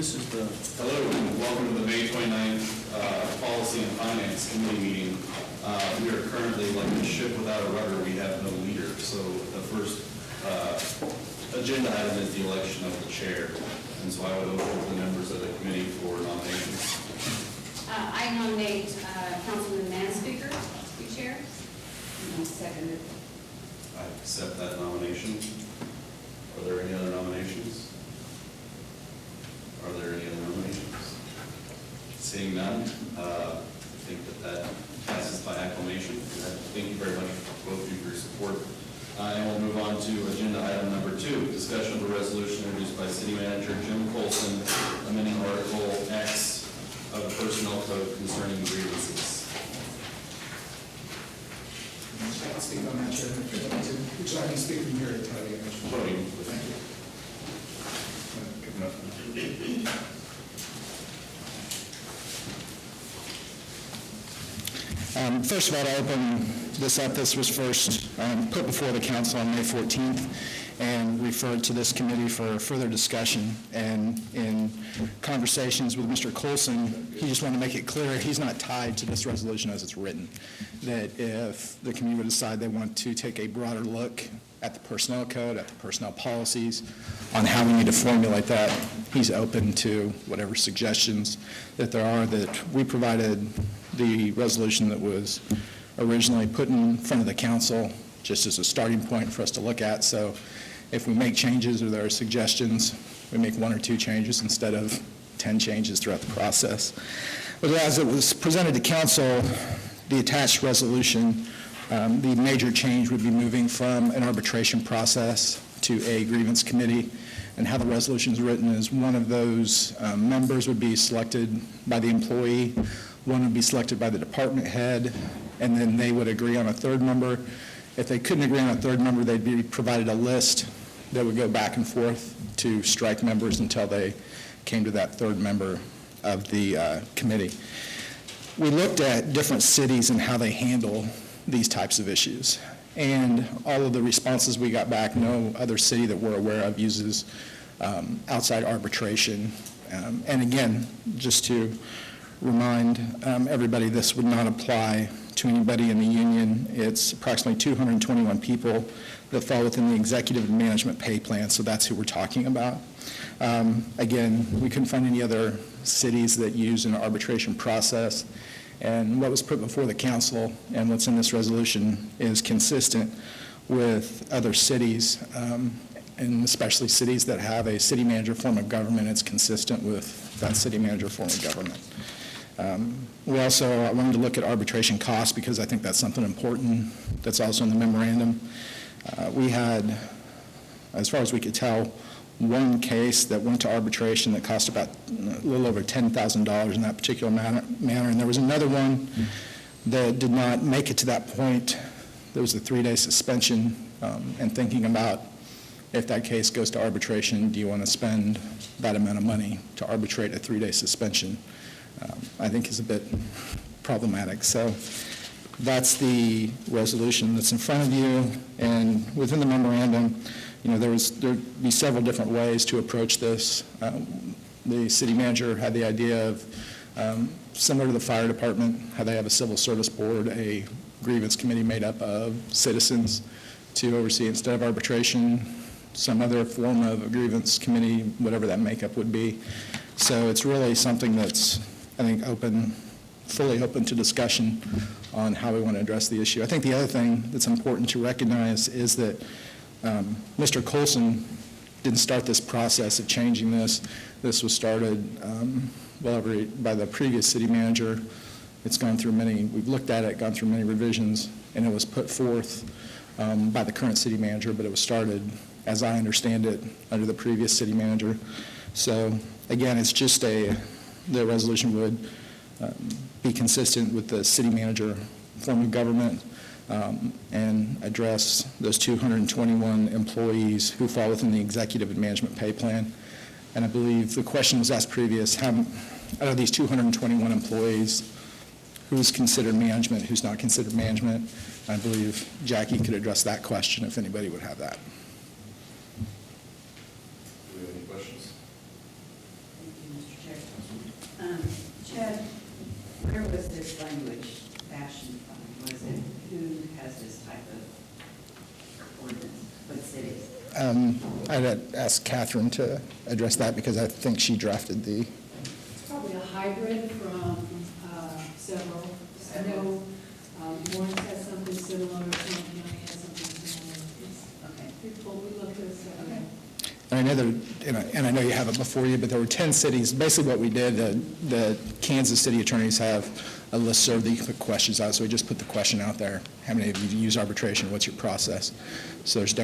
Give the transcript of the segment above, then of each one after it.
This is the... Hello, and welcome to the May 29th Policy and Finance Committee meeting. We are currently like a ship without a rudder. We have no leader. So the first agenda item is the election of the chair. And so I would open the members of the committee for nominations. I nominate Councilman Manspeaker to be chair. And I'll second it. I accept that nomination. Are there any other nominations? Are there any other nominations? Seeing none, I think that passes by acclamation. Thank you very much, both of you, for your support. And we'll move on to agenda item number 2, discussion of a resolution introduced by City Manager Jim Colson, amending Article X of the Personnel Code concerning grievances. I'll speak on that, Chairman. Would you like me to speak from here at the podium? Podium. Thank you. First of all, to open this up, this was first put before the council on May 14th and referred to this committee for further discussion. And in conversations with Mr. Colson, he just wanted to make it clear he's not tied to this resolution as it's written. That if the committee would decide they want to take a broader look at the personnel code, at the personnel policies, on how we need to formulate that, he's open to whatever suggestions that there are. That we provided the resolution that was originally put in front of the council just as a starting point for us to look at. So if we make changes or there are suggestions, we make 1 or 2 changes instead of 10 changes throughout the process. But as it was presented to council, the attached resolution, the major change would be moving from an arbitration process to a grievance committee. And how the resolution is written is one of those members would be selected by the employee, one would be selected by the department head, and then they would agree on a third member. If they couldn't agree on a third member, they'd be provided a list that would go back and forth to strike members until they came to that third member of the committee. We looked at different cities and how they handle these types of issues. And all of the responses we got back, no other city that we're aware of uses outside arbitration. And again, just to remind everybody, this would not apply to anybody in the union. It's approximately 221 people that fall within the executive and management pay plan, so that's who we're talking about. Again, we couldn't find any other cities that use an arbitration process. And what was put before the council and what's in this resolution is consistent with other cities, and especially cities that have a city manager form of government. It's consistent with that city manager form of government. We also wanted to look at arbitration costs because I think that's something important that's also in the memorandum. We had, as far as we could tell, one case that went to arbitration that cost about a little over $10,000 in that particular manner, and there was another one that did not make it to that point. There was a 3-day suspension, and thinking about if that case goes to arbitration, do you want to spend that amount of money to arbitrate a 3-day suspension? I think is a bit problematic. So that's the resolution that's in front of you, and within the memorandum, you know, there'd be several different ways to approach this. The city manager had the idea of, similar to the fire department, how they have a civil service board, a grievance committee made up of citizens to oversee instead of arbitration, some other form of a grievance committee, whatever that makeup would be. So it's really something that's, I think, fully open to discussion on how we want to address the issue. I think the other thing that's important to recognize is that Mr. Colson didn't start this process of changing this. This was started by the previous city manager. It's gone through we've looked at it, gone through many revisions, and it was put forth by the current city manager, but it was started, as I understand it, under the previous city manager. So again, it's just the resolution would be consistent with the city manager form of government, and address those 221 employees who fall within the executive and management pay plan. And I believe the question was asked previous, out of these 221 employees, who's considered management, who's not considered management? I believe Jackie could address that question if anybody would have that. Do we have any questions? Mr. Chair. Chad, where was this language fashioned from? Was it, who has this type of ordinance? What city? I'd ask Catherine to address that because I think she drafted the, It's probably a hybrid from several. I know Lawrence has something similar, Trumbull County has something similar. Okay. People, we look at this. and I know and I know you have it before you, but there were 10 cities. Basically what we did, the Kansas city attorneys have a listserv that you can put questions out, so we just put the question out there. How many of you use arbitration? What's your process? So there's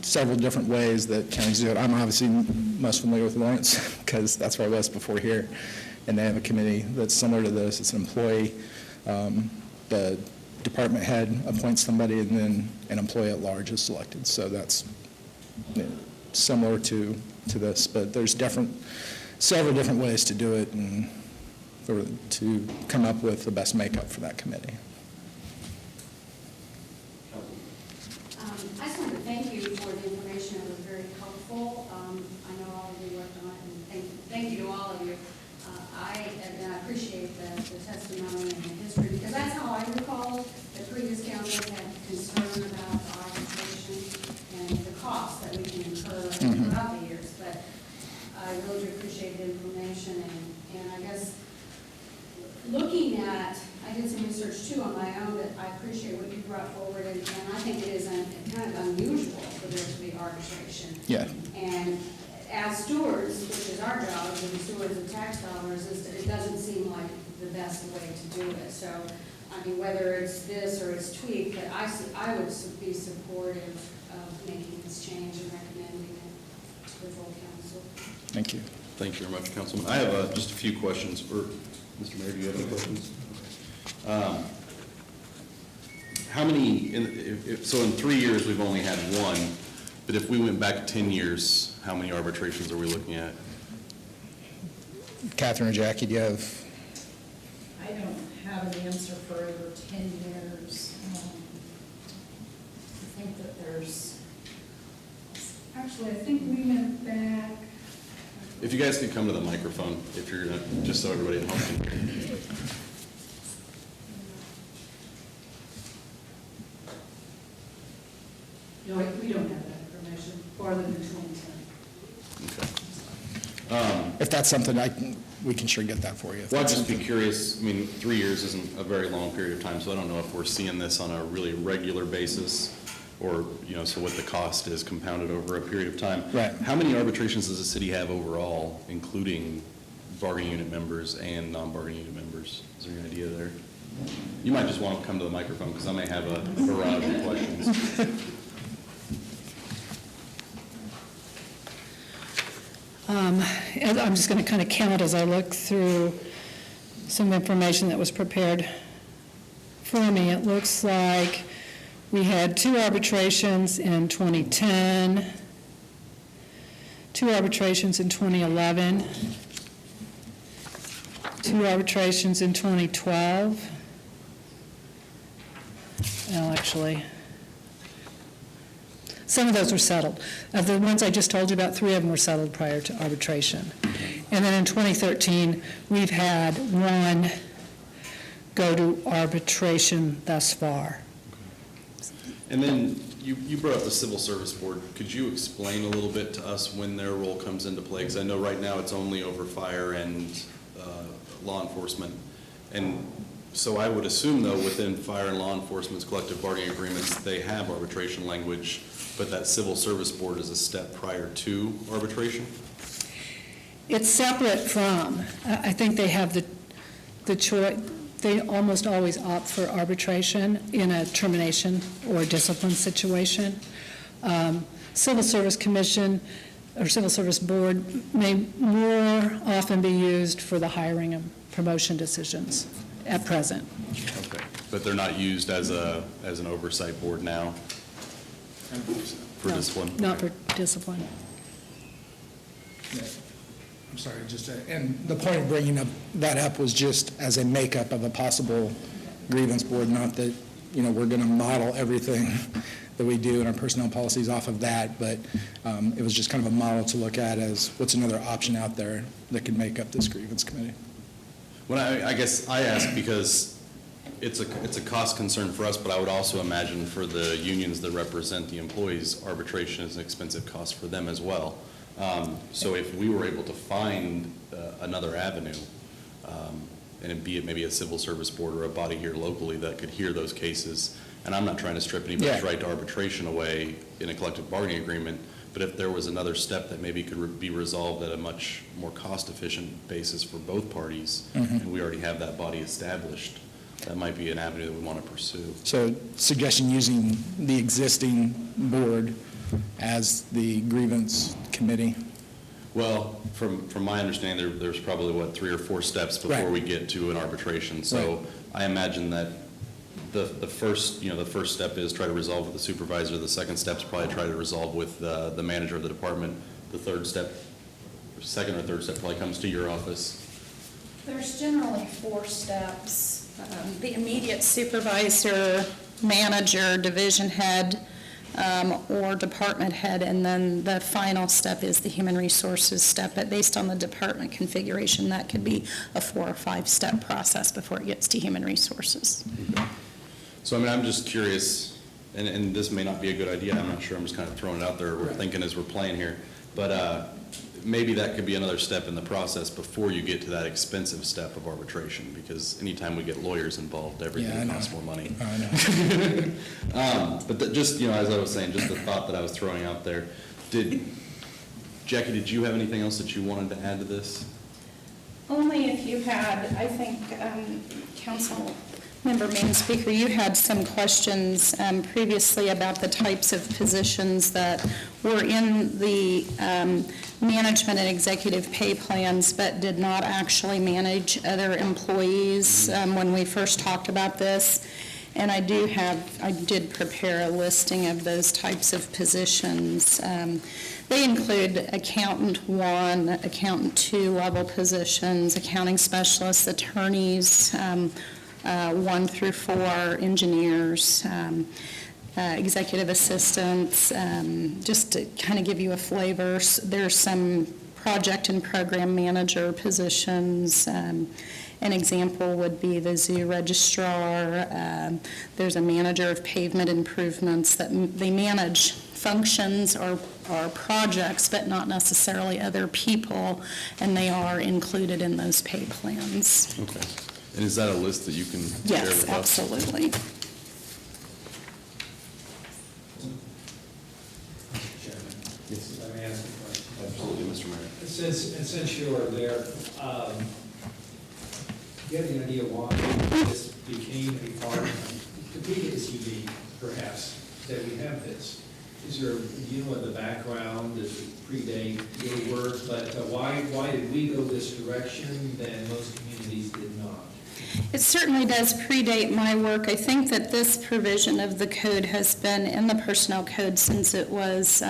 several different ways that counties do it. I'm obviously most familiar with Lawrence because that's where I was before here. And they have a committee that's similar to this. It's an employee. The department head appoints somebody, and then an employee at large is selected. So that's similar to this, but there's several different ways to do it and to come up with the best makeup for that committee. I just wanted to thank you for the information. It was very helpful. I know all of you worked on it, and thank you to all of you. I appreciate the testimony and the history, because that's how I recall the previous council had concern about the arbitration and the costs that we can incur throughout the years. But I really appreciate the information, and I guess looking at, I did some research too on my own, that I appreciate what you brought forward, and I think it is kind of unusual for there to be arbitration. Yeah. And as stewards, which is our job, as stewards of tax dollars, it doesn't seem like the best way to do it. So, I mean, whether it's this or it's tweaked, but I would be supportive of making this change and recommending it to the full council. Thank you. Thank you very much, Councilman. I have just a few questions. Mr. Mayor, do you have any questions? How many, so in 3 years, we've only had one, but if we went back 10 years, how many arbitrations are we looking at? Catherine or Jackie, do you have? I don't have an answer for over 10 years. I think that there's, actually, I think we went back. If you guys could come to the microphone, if you're gonna, just so everybody at home can hear. No, we don't have that information, farther than 2010. Okay. If that's something we can sure get that for you. Well, I'd just be curious, I mean, 3 years isn't a very long period of time, so I don't know if we're seeing this on a really regular basis, or, so what the cost is compounded over a period of time. Right. How many arbitrations does the city have overall, including bargaining unit members and non-bargaining unit members? Is there any idea there? You might just want to come to the microphone, because I may have a barrage of questions. I'm just going to kind of count as I look through some information that was prepared for me. It looks like we had 2 arbitrations in 2010, 2 arbitrations in 2011, 2 arbitrations in 2012. Well, actually, some of those were settled. Of the ones I just told you about, 3 of them were settled prior to arbitration. And then in 2013, we've had 1 go to arbitration thus far. And then you brought up the Civil Service Board. Could you explain a little bit to us when their role comes into play? Because I know right now it's only over fire and law enforcement. And so I would assume, though, within fire and law enforcement's collective bargaining agreements, they have arbitration language, but that Civil Service Board is a step prior to arbitration? It's separate from, I think they have the choice, they almost always opt for arbitration in a termination or discipline situation. Civil Service Commission or Civil Service Board may more often be used for the hiring and promotion decisions at present. Okay, but they're not used as an oversight board now for No, discipline? Not for discipline. I'm sorry, and the point of bringing that up was just as a makeup of a possible grievance board, not that, we're going to model everything that we do and our personnel policies off of that, but it was just kind of a model to look at as what's another option out there that could make up this grievance committee. Well, I guess I ask because it's a cost concern for us, but I would also imagine for the unions that represent the employees, arbitration is an expensive cost for them as well. So if we were able to find another avenue, and it'd be maybe a civil service board or a body here locally that could hear those cases, and I'm not trying to strip anybody's right to arbitration away in a collective bargaining agreement, but if there was another step that maybe could be resolved at a much more cost-efficient basis for both parties, and we already have that body established, that might be an avenue that we want to pursue. So suggestion using the existing board as the grievance committee. Well, from my understanding, there's probably, 3 or 4 steps before we get to an arbitration. So I imagine that the first step is try to resolve with the supervisor. The second step is probably try to resolve with the manager of the department. The second or third step probably comes to your office. There's generally 4 steps. The immediate supervisor, manager, division head, or department head, and then the final step is the human resources step. But based on the department configuration, that could be a 4 or 5 step process before it gets to human resources. Okay. So, I'm just curious, and this may not be a good idea, I'm not sure, I'm just kind of throwing it out there, we're thinking as we're playing here, but maybe that could be another step in the process before you get to that expensive step of arbitration, because anytime we get lawyers involved, everything costs more money. I know. But just, as I was saying, just the thought that I was throwing out there. Jackie, did you have anything else that you wanted to add to this? Only if you had, I think, Council Member Main Speaker, you had some questions previously about the types of positions that were in the management and executive pay plans but did not actually manage other employees when we first talked about this. And I did prepare a listing of those types of positions. They include accountant 1, accountant 2 level positions, accounting specialists, attorneys, 1 through 4, engineers, executive assistants. Just to kind of give you a flavor, there's some project and program manager positions. An example would be the zoo registrar. There's a manager of pavement improvements that they manage functions or projects, but not necessarily other people, and they are included in those pay plans. Okay. And is that a list that you can share with us? Yes, absolutely. Yes. Let me ask a question. Absolutely, Mr. Mayor. Since you are there, do you have any idea why this became a part of, Topeka is unique, perhaps, that we have this? Is there, the background, does it predate your work, but why did we go this direction than most communities did not? It certainly does predate my work. I think that this provision of the code has been in the personnel code since it was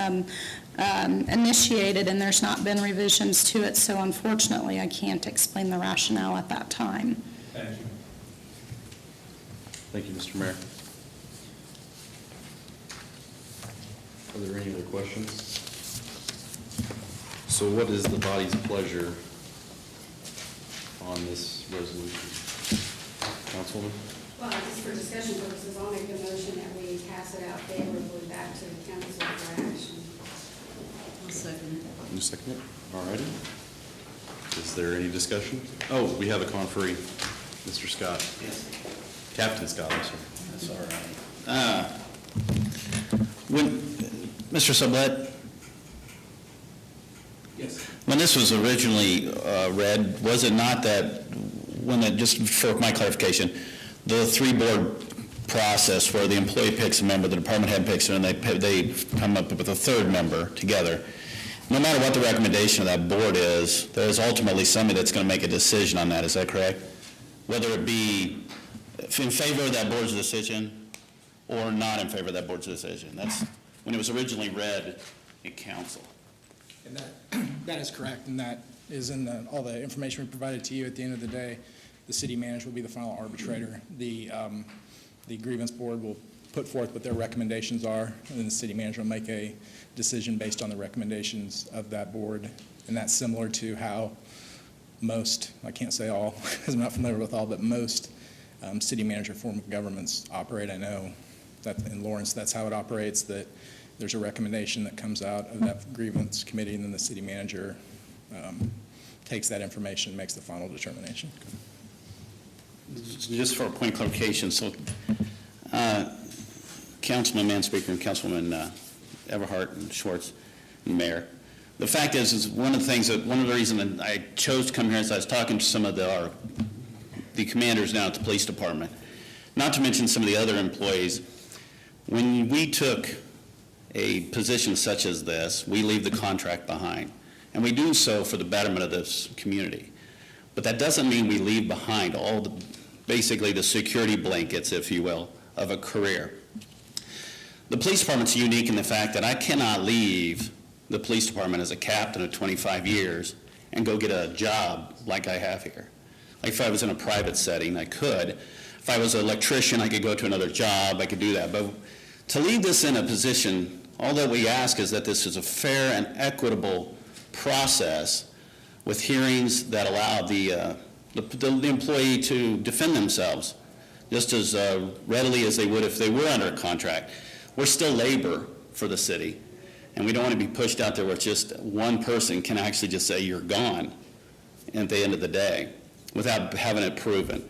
initiated, and there's not been revisions to it, so unfortunately I can't explain the rationale at that time. Thank you. Thank you, Mr. Mayor. Are there any other questions? So what is the body's pleasure on this resolution? Councilwoman? Well, just for discussion purposes, I'll make a motion that we pass it out favorably back to the council for action. I'll second it. You second it? All righty. Is there any discussion? Oh, we have a conferee. Mr. Scott. Yes. Captain Scott, I'm sorry. That's all right. When, Mr. Sublette? Yes. When this was originally read, was it not that, just for my clarification, the 3-board process where the employee picks a member, the department head picks it, and they come up with a 3rd member together, no matter what the recommendation of that board is, there's ultimately somebody that's going to make a decision on that, is that correct? Whether it be in favor of that board's decision or not in favor of that board's decision. That's when it was originally read in council. And that is correct, and that is in all the information we provided to you. At the end of the day, the city manager will be the final arbitrator. The grievance board will put forth what their recommendations are, and then the city manager will make a decision based on the recommendations of that board. And that's similar to how most, I can't say all, because I'm not familiar with all, but most city manager form of governments operate. I know that in Lawrence, that's how it operates, that there's a recommendation that comes out of that grievance committee, and then the city manager takes that information and makes the final determination. Just for a point of clarification, so Councilman Manspeaker and Councilwoman Everhart and Schwartz and Mayor, the fact is one of the reasons that I chose to come here is I was talking to some of the commanders now at the police department, not to mention some of the other employees. When we took a position such as this, we leave the contract behind, and we do so for the betterment of this community. But that doesn't mean we leave behind basically the security blankets, if you will, of a career. The police department's unique in the fact that I cannot leave the police department as a captain of 25 years and go get a job like I have here. Like if I was in a private setting, I could. If I was an electrician, I could go to another job, I could do that. But to leave this in a position, all that we ask is that this is a fair and equitable process with hearings that allow the employee to defend themselves just as readily as they would if they were under a contract. We're still labor for the city, and we don't want to be pushed out there where just one person can actually just say you're gone at the end of the day without having it proven.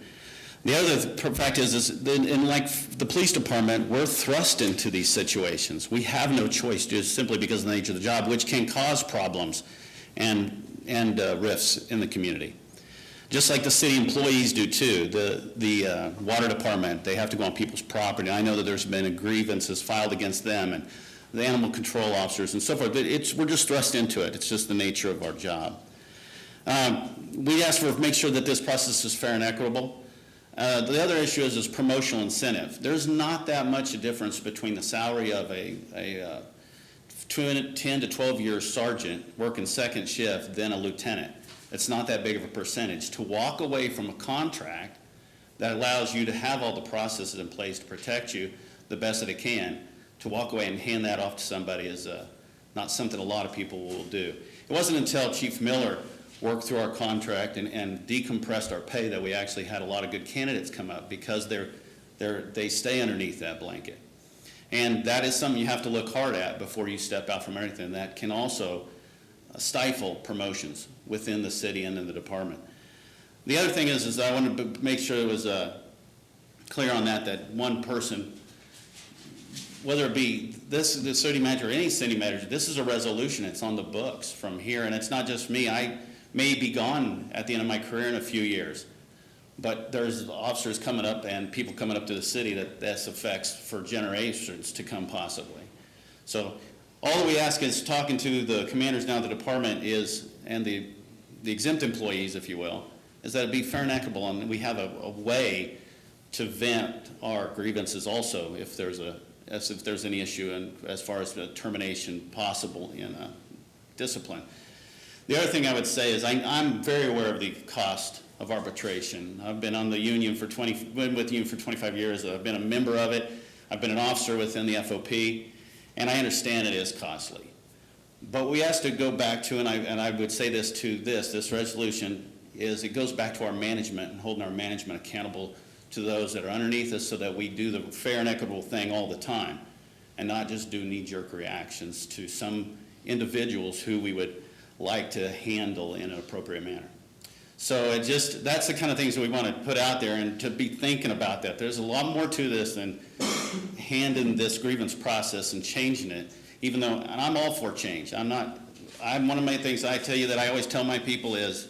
The other fact is in like the police department, we're thrust into these situations. We have no choice just simply because of the nature of the job, which can cause problems and rifts in the community. Just like the city employees do too. The water department, they have to go on people's property. I know that there's been grievances filed against them and the animal control officers and so forth. We're just thrust into it. It's just the nature of our job. We ask for make sure that this process is fair and equitable. The other issue is promotional incentive. There's not that much a difference between the salary of a 10 to 12-year sergeant working second shift than a lieutenant. It's not that big of a percentage. To walk away from a contract that allows you to have all the processes in place to protect you the best that it can, to walk away and hand that off to somebody is not something a lot of people will do. It wasn't until Chief Miller worked through our contract and decompressed our pay that we actually had a lot of good candidates come up because they stay underneath that blanket. And that is something you have to look hard at before you step out from everything. That can also stifle promotions within the city and in the department. The other thing is I wanted to make sure it was clear on that one person, whether it be the city manager or any city manager, this is a resolution. It's on the books from here, and it's not just me. I may be gone at the end of my career in a few years, but there's officers coming up and people coming up to the city that this affects for generations to come possibly. So all that we ask is talking to the commanders now, the department is, and the exempt employees, if you will, is that it be fair and equitable, and we have a way to vent our grievances also if there's any issue and as far as the termination possible in discipline. The other thing I would say is I'm very aware of the cost of arbitration. I've been on the union for been with the union for 25 years. I've been a member of it. I've been an officer within the FOP, and I understand it is costly. But we have to go back to, and I would say this to this resolution is it goes back to our management and holding our management accountable to those that are underneath us so that we do the fair and equitable thing all the time and not just do knee-jerk reactions to some individuals who we would like to handle in an appropriate manner. So that's the kind of things that we want to put out there and to be thinking about that. There's a lot more to this than handing this grievance process and changing it, even though, and I'm all for change. One of my things I tell you that I always tell my people is,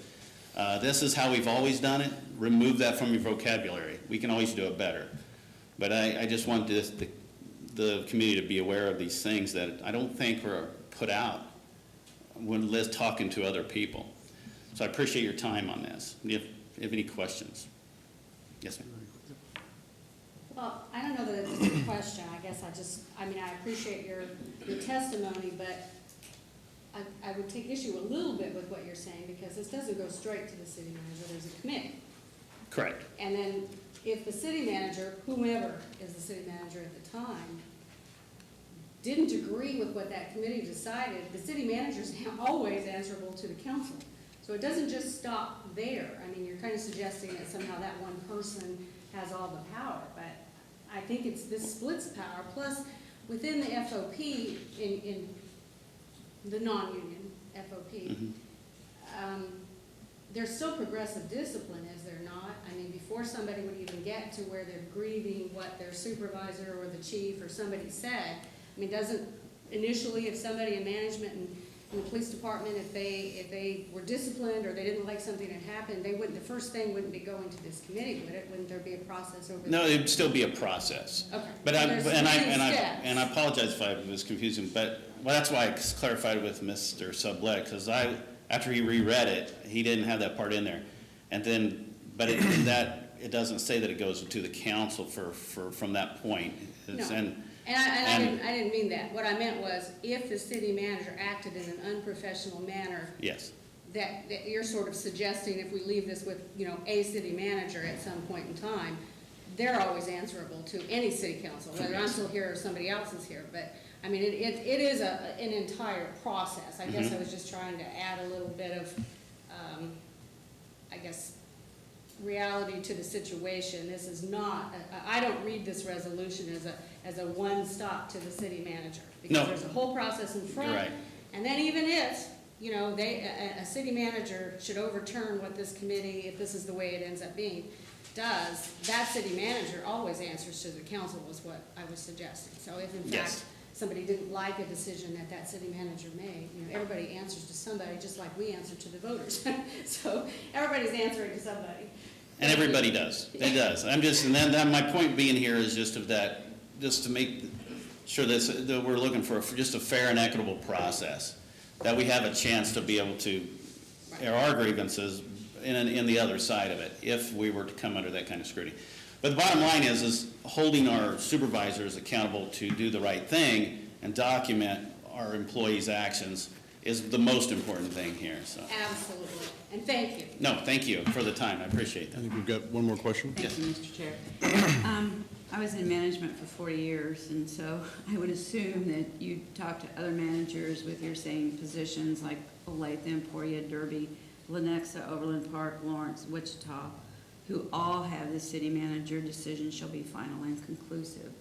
this is how we've always done it. Remove that from your vocabulary. We can always do it better. But I just want the community to be aware of these things that I don't think are put out when Liz talking to other people. So I appreciate your time on this. Do you have any questions? Yes, ma'am. Well, I don't know that it's a question. I guess I appreciate your testimony, but I would take issue a little bit with what you're saying because this doesn't go straight to the city manager. There's a committee. Correct. And then if the city manager, whomever is the city manager at the time, didn't agree with what that committee decided, the city manager is always answerable to the council. So it doesn't just stop there. I mean, you're kind of suggesting that somehow that one person has all the power, but I think this splits power. Plus, within the FOP, in the non-union FOP, there's still progressive discipline, is there not? I mean, before somebody would even get to where they're grieving what their supervisor or the chief or somebody said, I mean, initially, if somebody in management and in the police department, if they were disciplined or they didn't like something that happened, the first thing wouldn't be going to this committee, would it? Wouldn't there be a process over? No, it'd still be a process. Okay. But So there's steps. I apologize if I was confusing, but, well, that's why I clarified with Mr. Sublette, because after he reread it, he didn't have that part in there. And then, but it doesn't say that it goes to the council from that point. It's- No. And I didn't mean that. What I meant was, if the city manager acted in an unprofessional manner, Yes. that you're sort of suggesting if we leave this with, a city manager at some point in time, they're always answerable to any city council, whether I'm Yes. still here or somebody else is here. But, I mean, it is an entire process. I guess I was just trying to add a little bit of, reality to the situation. This is not, I don't read this resolution as a one-stop to the city manager. Because No. there's a whole process in front. You're right. And then even if, a city manager should overturn what this committee, if this is the way it ends up being, does, that city manager always answers to the council, was what I was suggesting. So if in Yes. fact somebody didn't like a decision that city manager made, everybody answers to somebody, just like we answer to the voters. So everybody's answering to somebody. And everybody does. It does. And then my point being here is just to make sure that we're looking for just a fair and equitable process, that we have a chance to be able to air our grievances in the other side of it, if we were to come under that kind of scrutiny. But the bottom line is holding our supervisors accountable to do the right thing and document our employees' actions is the most important thing here, so. Absolutely. And thank you. No, thank you for the time. I appreciate I that. think we've got one more question. Thank you, Mr. Chair. I was in management for 40 years, and so I would assume that you talk to other managers with your same positions like Olathe, Emporia, Derby, Lenexa, Overland Park, Lawrence, Wichita, who all have the city manager decision shall be final and conclusive.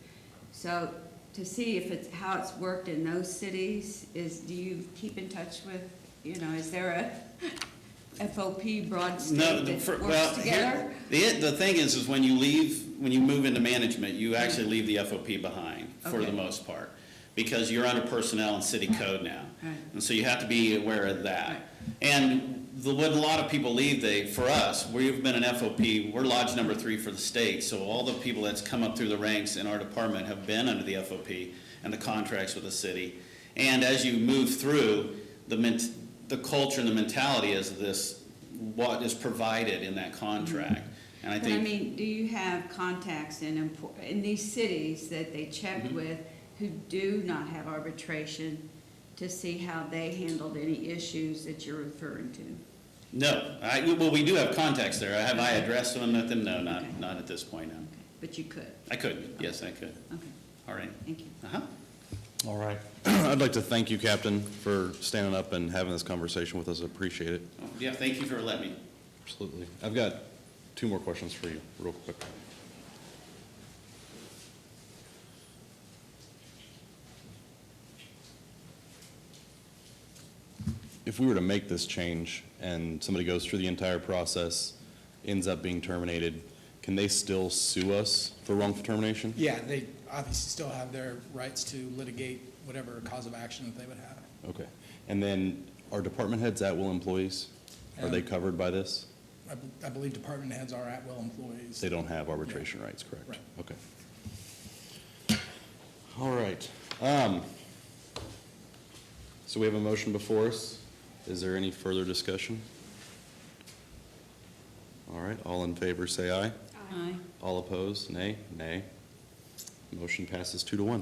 So to see if it's how it's worked in those cities, do you keep in touch with, is there a FOP broad state that works together? The thing is when you move into management, you actually leave the FOP behind for Okay. the most part, because you're under personnel and city code now. Right. And so you have to be aware of that. Right. And when a lot of people leave, for us, we've been an FOP, we're lodge number 3 for the state, so all the people that's come up through the ranks in our department have been under the FOP and the contracts with the city. And as you move through, the culture and the mentality is this, what is provided in that contract. And I But think. I mean, do you have contacts in these cities that they checked with who do not have arbitration to see how they handled any issues that you're referring to? No, well, we do have contacts there. Have I addressed them with them? No, Okay. not at this point, no. Okay. But you could? I could, yes, I could. Okay, All right. thank you. Uh-huh. All right. I'd like to thank you, Captain, for standing up and having this conversation with us. I appreciate it. Yeah, thank you for letting me. Absolutely. I've got 2 more questions for you, real quick. If we were to make this change and somebody goes through the entire process, ends up being terminated, can they still sue us for wrongful termination? Yeah, they obviously still have their rights to litigate whatever cause of action that they would have. Okay. And then are department heads at-will employees? Are they covered by this? I believe department heads are at-will employees. They don't have arbitration rights, correct? Right. Okay. All right. So we have a motion before us. Is there any further discussion? All right, all in favor, say aye. Aye. All opposed, nay? Nay. Motion passes 2-1.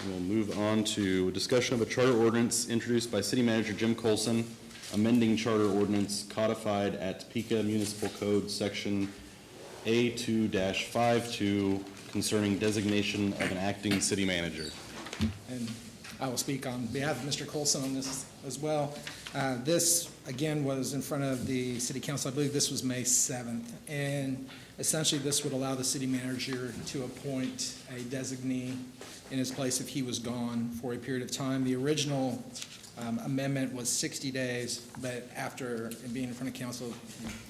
We'll move on to discussion of a charter ordinance introduced by City Manager Jim Colson amending charter ordinance codified at Topeka Municipal Code, Section A2-52, concerning designation of an acting city manager. And I will speak on behalf of Mr. Colson on this as well. This, again, was in front of the city council. I believe this was May 7th. And essentially, this would allow the city manager to appoint a designee in his place if he was gone for a period of time. The original amendment was 60 days, but after it being in front of council,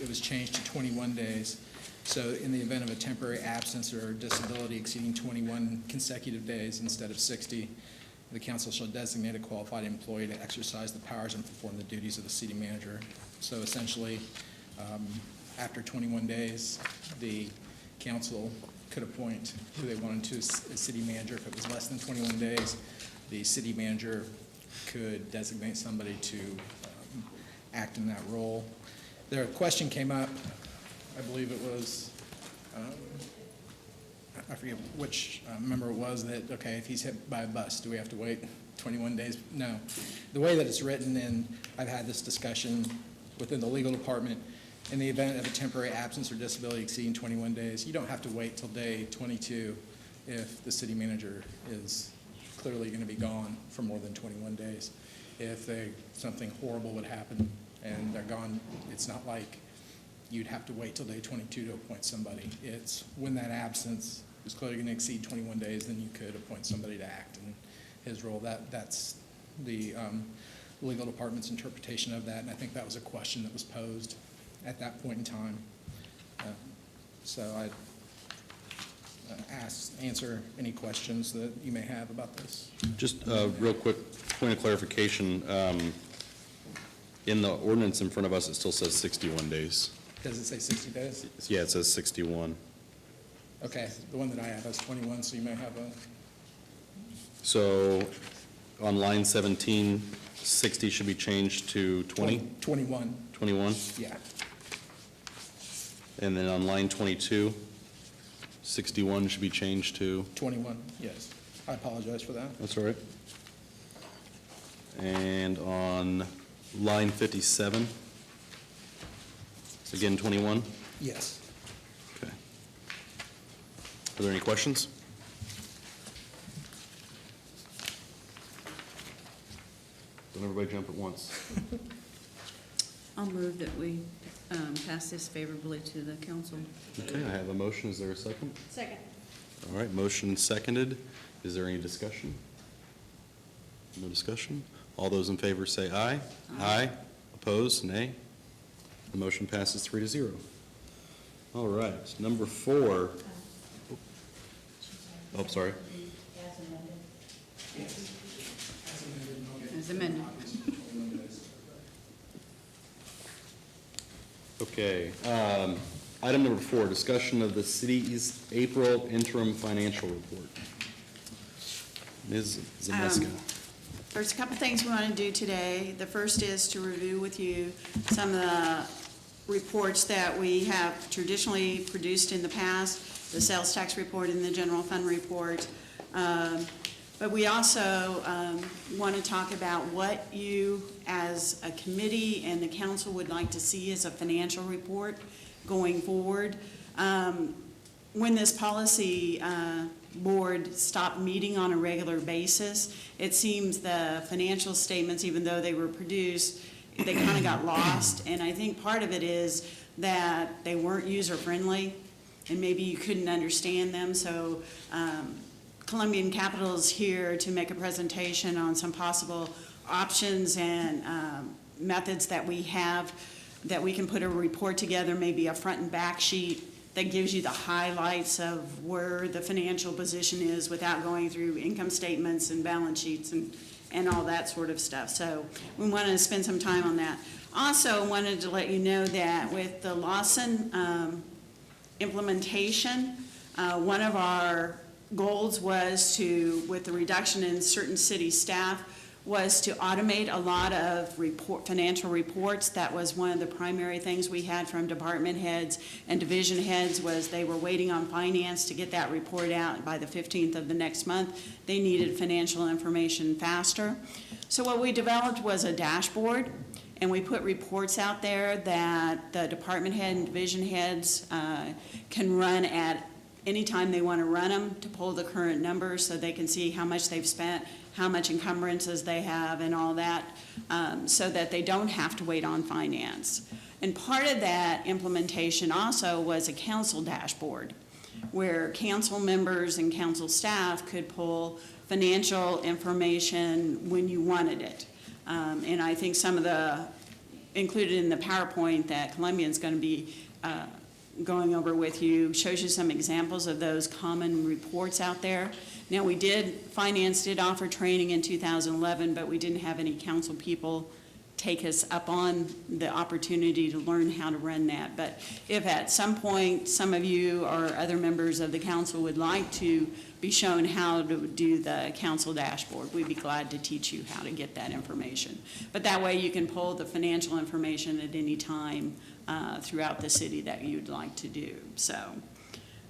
it was changed to 21 days. So in the event of a temporary absence or disability exceeding 21 consecutive days instead of 60, the council shall designate a qualified employee to exercise the powers and perform the duties of the city manager. So essentially, after 21 days, the council could appoint who they wanted to as city manager. If it was less than 21 days, the city manager could designate somebody to act in that role. Their question came up, I believe it was, I forget which member it was, that, okay, if he's hit by a bus, do we have to wait 21 days? No. The way that it's written, and I've had this discussion within the legal department, in the event of a temporary absence or disability exceeding 21 days, you don't have to wait till day 22 if the city manager is clearly going to be gone for more than 21 days. If something horrible would happen and they're gone, it's not like you'd have to wait till day 22 to appoint somebody. It's when that absence is clearly going to exceed 21 days, then you could appoint somebody to act in his role. That's the legal department's interpretation of that, and I think that was a question that was posed at that point in time. So I'd answer any questions that you may have about this. Just a real quick point of clarification. In the ordinance in front of us, it still says 61 days. Does it say 60 days? Yeah, it says 61. Okay, the one that I have has 21, so you may have a, So on line 17, 60 should be changed to 20? 21, 21? yeah. And then on line 22, 61 should be changed to, 21, yes. I apologize for that. that's all right. And on line 57, again, 21? Yes. Okay. Are there any questions? Don't everybody jump at once. I'll move that we pass this favorably to the council. Okay, I have a motion. Is there a second? Second. All right, motion seconded. Is there any discussion? No discussion? All those in favor say aye. Aye. Opposed, nay. The motion passes 3-0. All right, number 4. Oh, sorry. As amended. Okay, item number 4, discussion of the city's April interim financial report. Ms. Zameska. There's a couple things we want to do today. The first is to review with you some of the reports that we have traditionally produced in the past, the sales tax report and the general fund report. But we also want to talk about what you, as a committee and the council, would like to see as a financial report going forward. When this policy board stopped meeting on a regular basis, it seems the financial statements, even though they were produced, they kind of got lost. And I think part of it is that they weren't user-friendly, and maybe you couldn't understand them. So Columbian Capital is here to make a presentation on some possible options and methods that we have, that we can put a report together, maybe a front and back sheet that gives you the highlights of where the financial position is without going through income statements and balance sheets and all that sort of stuff. So we want to spend some time on that. Also wanted to let you know that with the Lawson implementation, one of our goals was to, with the reduction in certain city staff, was to automate a lot of financial reports. That was one of the primary things we had from department heads and division heads, was they were waiting on finance to get that report out by the 15th of the next month. They needed financial information faster. So what we developed was a dashboard, and we put reports out there that the department head and division heads can run at any time they want to run them to pull the current numbers so they can see how much they've spent, how much encumbrances they have and all that, so that they don't have to wait on finance. And part of that implementation also was a council dashboard where council members and council staff could pull financial information when you wanted it. And I think some of the, included in the PowerPoint that Columbian's going to be going over with you, shows you some examples of those common reports out there. Now, finance did offer training in 2011, but we didn't have any council people take us up on the opportunity to learn how to run that. But if at some point some of you or other members of the council would like to be shown how to do the council dashboard, we'd be glad to teach you how to get that information. But that way you can pull the financial information at any time throughout the city that you'd like to do. So,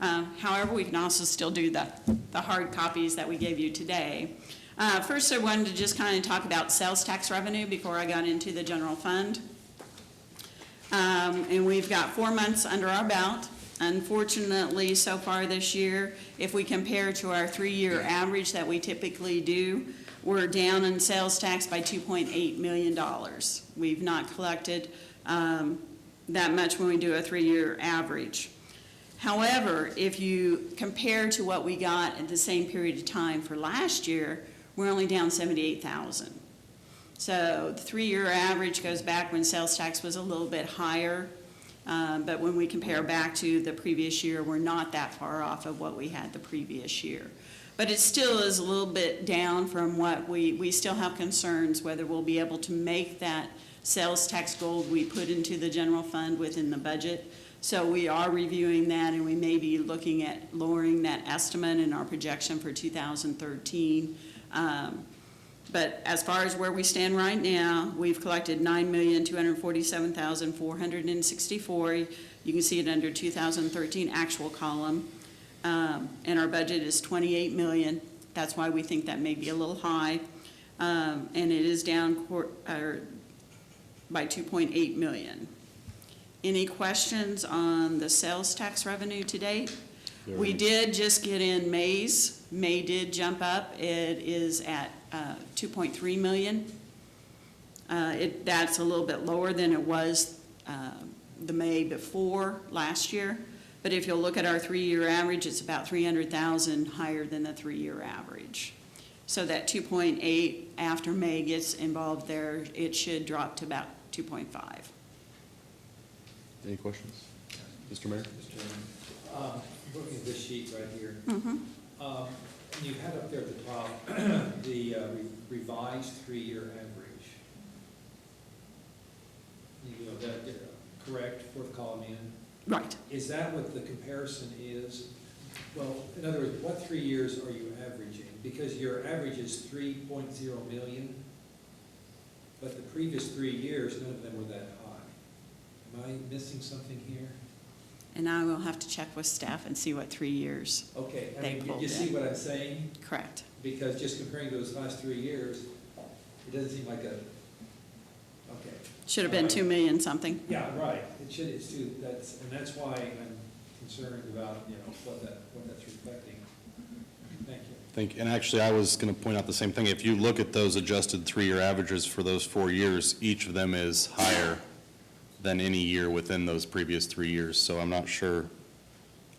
however, we can also still do the hard copies that we gave you today. First, I wanted to just kind of talk about sales tax revenue before I got into the general fund. And we've got 4 months under our belt. Unfortunately, so far this year, if we compare to our 3-year average that we typically do, we're down in sales tax by $2.8 million. We've not collected that much when we do a 3-year average. However, if you compare to what we got at the same period of time for last year, we're only down 78,000. So the 3-year average goes back when sales tax was a little bit higher, but when we compare back to the previous year, we're not that far off of what we had the previous year. But it still is a little bit down from what we still have concerns whether we'll be able to make that sales tax goal we put into the general fund within the budget. So we are reviewing that, and we may be looking at lowering that estimate in our projection for 2013. But as far as where we stand right now, we've collected $9,247,464. You can see it under 2013 actual column. And our budget is $28 million. That's why we think that may be a little high. And it is down by $2.8 million. Any questions on the sales tax revenue to date? We did just get in May's. May did jump up. It is at 2.3 million. That's a little bit lower than it was the May before last year. But if you'll look at our 3-year average, it's about 300,000 higher than the 3-year average. So that 2.8 after May gets involved there, it should drop to about 2.5. Any questions? Mr. Mayor? Mr. Chairman, looking at this sheet right here, Mm-hmm. you had up there at the top the revised 3-year average. You know, that correct, fourth column in? Right. Is that what the comparison is? Well, in other words, what 3 years are you averaging? Because your average is 3.0 million, but the previous 3 years, none of them were that high. Am I missing something here? And I will have to check with staff and see what 3 years. Okay, I They mean, pulled you see in. what I'm saying? Correct. Because just comparing those last 3 years, it doesn't seem like a, okay. Should have been 2 million something. Yeah, right, it should, it's too, that's why I'm concerned about, you know, what that's reflecting. Thank you. And actually, I was going to point out the same thing. If you look at those adjusted 3-year averages for those 4 years, each of them is higher than any year within those previous 3 years. So I'm not sure,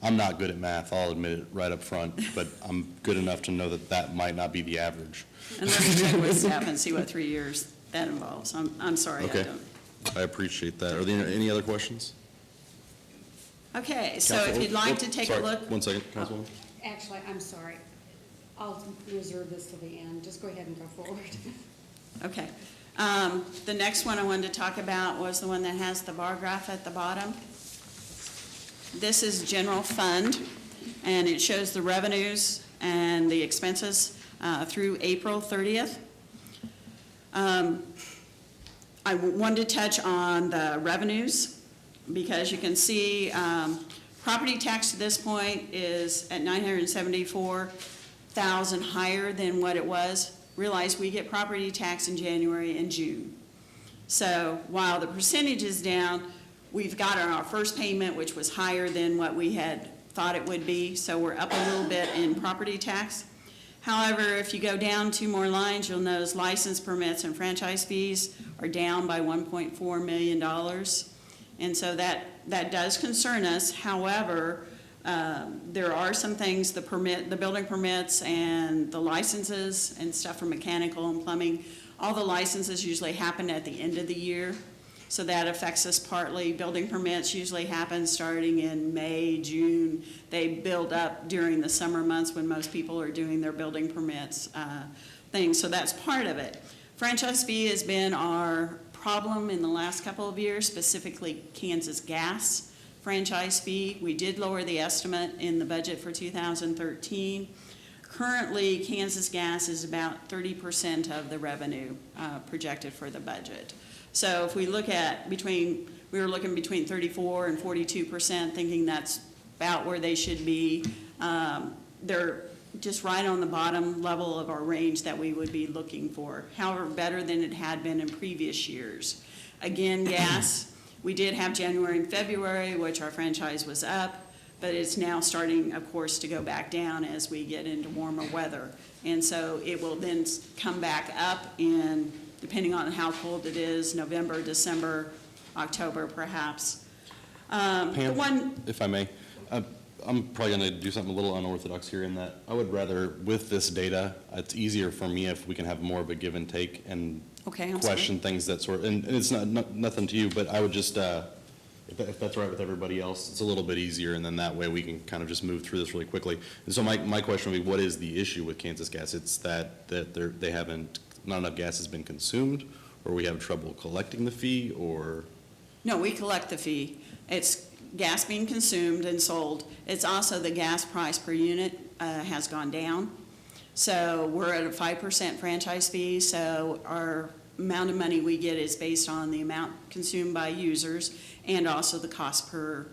I'm not good at math, I'll admit it right up front, but I'm good enough to know that that might not be the average. And let me check with staff and see what 3 years that involves. I'm sorry, I Okay. don't. I appreciate that. Are there any other questions? Okay, so if Council- you'd like to take a sorry, look. 1 second, Councilwoman. Actually, I'm sorry. I'll reserve this till the end. Just go ahead and go forward. Okay. The next one I wanted to talk about was the one that has the bar graph at the bottom. This is general fund, and it shows the revenues and the expenses through April 30th. I wanted to touch on the revenues because you can see property tax to this point is at $974,000 higher than what it was. Realize we get property tax in January and June. So while the percentage is down, we've got our first payment, which was higher than what we had thought it would be, so we're up a little bit in property tax. However, if you go down 2 more lines, you'll notice license permits and franchise fees are down by $1.4 million. And so that does concern us. However, there are some things, the building permits and the licenses and stuff for mechanical and plumbing, all the licenses usually happen at the end of the year. So that affects us partly. Building permits usually happen starting in May, June. They build up during the summer months when most people are doing their building permits things. So that's part of it. Franchise fee has been our problem in the last couple of years, specifically Kansas Gas franchise fee. We did lower the estimate in the budget for 2013. Currently, Kansas Gas is about 30% of the revenue projected for the budget. So if we look at we were looking between 34 and 42%, thinking that's about where they should be. They're just right on the bottom level of our range that we would be looking for. However, better than it had been in previous years. Again, gas, we did have January and February, which our franchise was up, but it's now starting, of course, to go back down as we get into warmer weather. And so it will then come back up in, depending on how cold it is, November, December, October, perhaps. Pam, if I may, I'm probably going to do something a little unorthodox here in that I would rather, with this data, it's easier for me if we can have more of a give and take and Okay, I'm question things that sort, and it's not nothing to you, but I would just, if that's all right with everybody else, it's a little bit easier, and then that way we can kind of just move through this really quickly. And so my question would be, what is the issue with Kansas Gas? It's that they haven't, not enough gas has been consumed, or we have trouble collecting the fee, or? No, we collect the fee. It's gas being consumed and sold. It's also the gas price per unit has gone down. So we're at a 5% franchise fee, so our amount of money we get is based on the amount consumed by users and also the cost per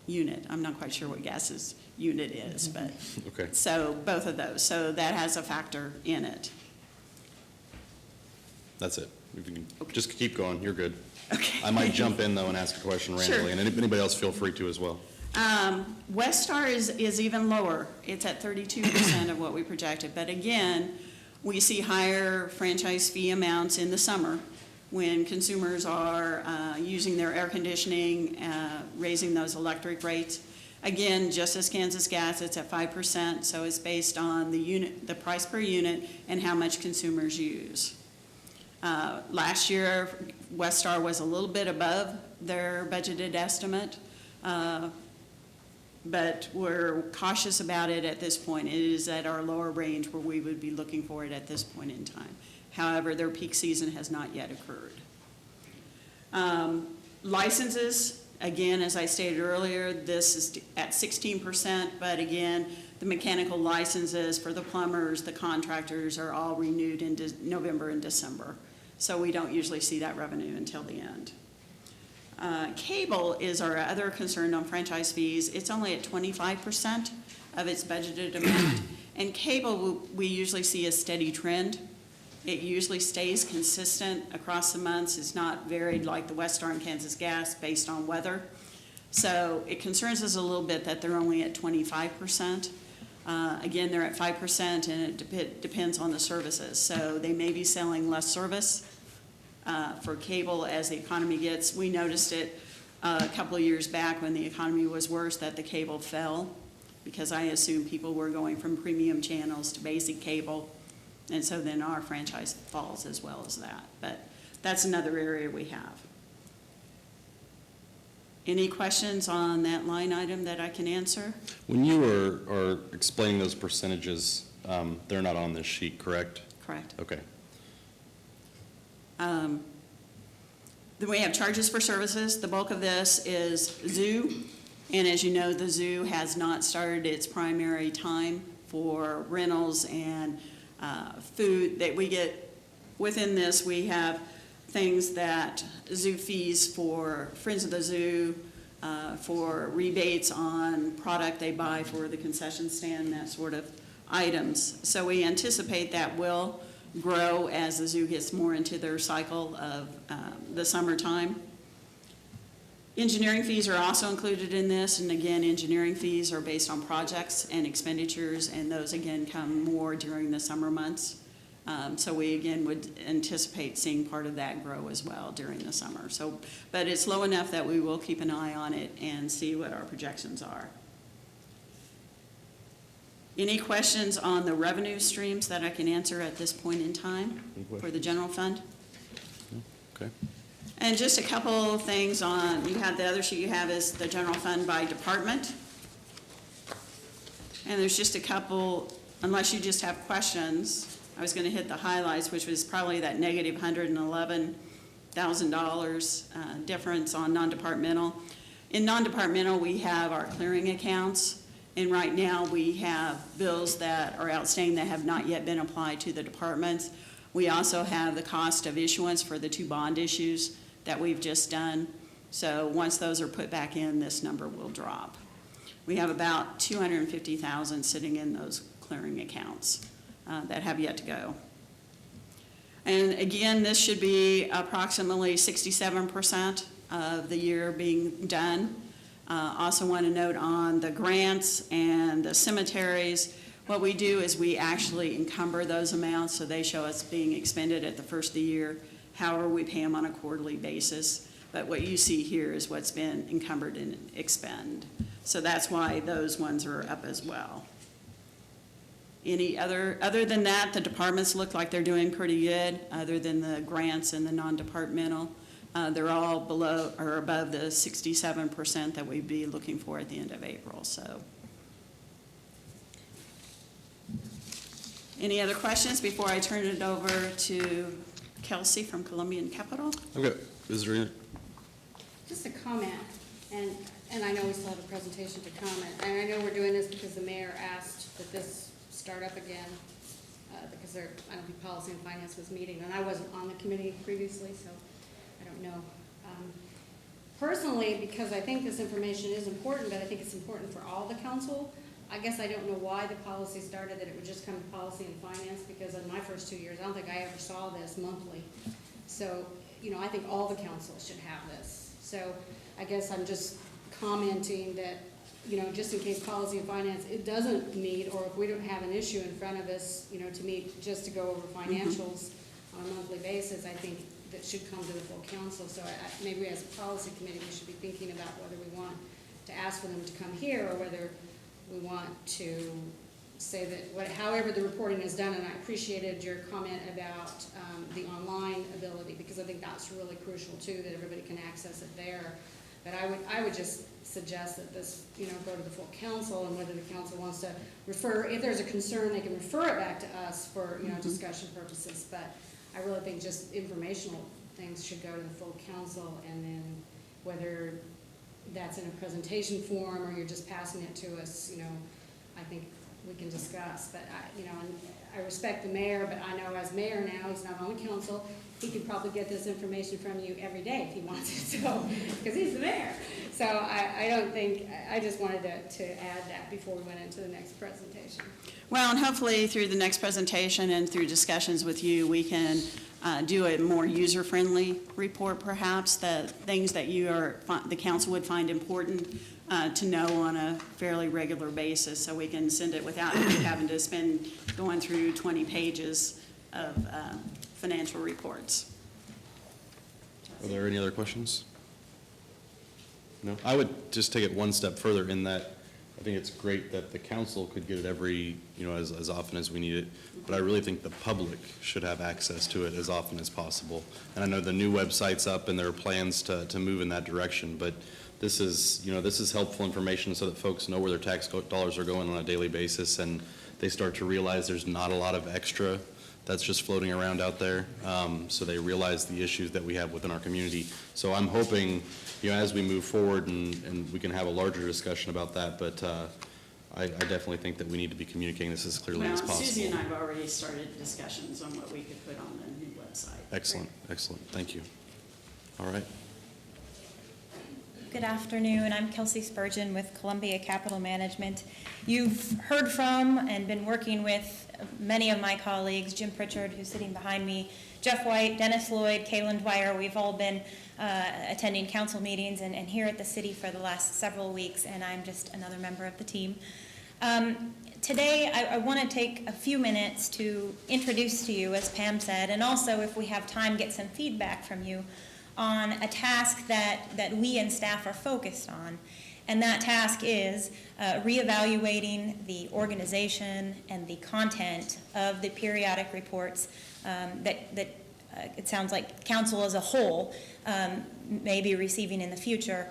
unit. I'm not quite sure what gas's unit is, but Okay. so both of those. So that has a factor in it. That's it. If you can just keep going, you're good. Okay. I might jump in, though, and ask a question randomly, Sure. and anybody else feel free to as well. Westar is even lower. It's at 32% of what we projected. But again, we see higher franchise fee amounts in the summer when consumers are using their air conditioning, raising those electric rates. Again, just as Kansas Gas, it's at 5%, so it's based on the price per unit and how much consumers use. Last year, Westar was a little bit above their budgeted estimate, but we're cautious about it at this point. It is at our lower range where we would be looking for it at this point in time. However, their peak season has not yet occurred. Licenses, again, as I stated earlier, this is at 16%, but again, the mechanical licenses for the plumbers, the contractors are all renewed in November and December. So we don't usually see that revenue until the end. Cable is our other concern on franchise fees. It's only at 25% of its budgeted amount. And cable, we usually see a steady trend. It usually stays consistent across the months. It's not varied like the Westar and Kansas Gas based on weather. So it concerns us a little bit that they're only at 25%. Again, they're at 5%, and it depends on the services. So they may be selling less service for cable as the economy gets. We noticed it a couple of years back when the economy was worse, that the cable fell, because I assume people were going from premium channels to basic cable, and so then our franchise falls as well as that. But that's another area we have. Any questions on that line item that I can answer? When you are explaining those percentages, they're not on this sheet, correct? Correct. Okay. Then we have charges for services. The bulk of this is zoo, and as you know, the zoo has not started its primary time for rentals and food that we get. Within this, we have things that zoo fees for Friends of the Zoo, for rebates on product they buy for the concession stand, that sort of items. So we anticipate that will grow as the zoo gets more into their cycle of the summertime. Engineering fees are also included in this, and again, engineering fees are based on projects and expenditures, and those again come more during the summer months. So we again would anticipate seeing part of that grow as well during the summer. So, but it's low enough that we will keep an eye on it and see what our projections are. Any questions on the revenue streams that I can answer at this point in time for the general fund? Okay. And just a couple of things on, you have the other sheet you have is the general fund by department. And there's just a couple, unless you just have questions, I was going to hit the highlights, which was probably that negative $111,000 difference on non-departmental. In non-departmental, we have our clearing accounts, and right now we have bills that are outstanding that have not yet been applied to the departments. We also have the cost of issuance for the 2 bond issues that we've just done. So once those are put back in, this number will drop. We have about $250,000 sitting in those clearing accounts that have yet to go. And again, this should be approximately 67% of the year being done. Also want to note on the grants and the cemeteries, what we do is we actually encumber those amounts, so they show us being expended at the first of the year. However, we pay them on a quarterly basis. But what you see here is what's been encumbered and expend. So that's why those ones are up as well. Any other than that, the departments look like they're doing pretty good, other than the grants and the non-departmental. They're all below or above the 67% that we'd be looking for at the end of April. So, any other questions before I turn it over to Kelsey from Columbian Capital? Okay, is there any? Just a comment, and I know we still have a presentation to comment, and I know we're doing this because the mayor asked that this start up again, because I don't think Policy and Finance was meeting, and I wasn't on the committee previously, so I don't know. Personally, because I think this information is important, but I think it's important for all the council, I guess I don't know why the policy started that it would just come to Policy and Finance, because in my first 2 years, I don't think I ever saw this monthly. So, I think all the councils should have this. So I guess I'm just commenting that, just in case Policy and Finance, it doesn't meet, or if we don't have an issue in front of us, to meet, just to go over financials on a monthly basis, I think that should come to the full council. So maybe as a policy committee, we should be thinking about whether we want to ask for them to come here, or whether we want to say that, however the reporting is done, and I appreciated your comment about the online ability, because I think that's really crucial too, that everybody can access it there. But I would just suggest that this, go to the full council, and whether the council wants to refer, if there's a concern, they can refer it back to us for, discussion purposes. But I really think just informational things should go to the full council, and then whether that's in a presentation form or you're just passing it to us, I think we can discuss. But I respect the mayor, but I know as mayor now, he's not on the council, he could probably get this information from you every day if he wants it, so, because he's the mayor. So I don't think, I just wanted to add that before we went into the next presentation. Well, and hopefully through the next presentation and through discussions with you, we can do a more user-friendly report, perhaps, that things that the council would find important to know on a fairly regular basis, so we can send it without having to spend going through 20 pages of financial reports. Are there any other questions? No? I would just take it one step further in that I think it's great that the council could get it every, as often as we need it, but I really think the public should have access to it as often as possible. And I know the new website's up and there are plans to move in that direction, but this is helpful information so that folks know where their tax dollars are going on a daily basis, and they start to realize there's not a lot of extra that's just floating around out there, so they realize the issues that we have within our community. So I'm hoping, as we move forward and we can have a larger discussion about that, but I definitely think that we need to be communicating this as clearly as possible. Susie and I have already started discussions on what we could put on the new website. Excellent, excellent, thank you. All right. Good afternoon. I'm Kelsey Spurgeon with Columbia Capital Management. You've heard from and been working with many of my colleagues, Jim Pritchard, who's sitting behind me, Jeff White, Dennis Lloyd, Kaylin Dwyer, we've all been attending council meetings and here at the city for the last several weeks, and I'm just another member of the team. Today, I want to take a few minutes to introduce to you, as Pam said, and also, if we have time, get some feedback from you on a task that we and staff are focused on. And that task is reevaluating the organization and the content of the periodic reports that it sounds like council as a whole may be receiving in the future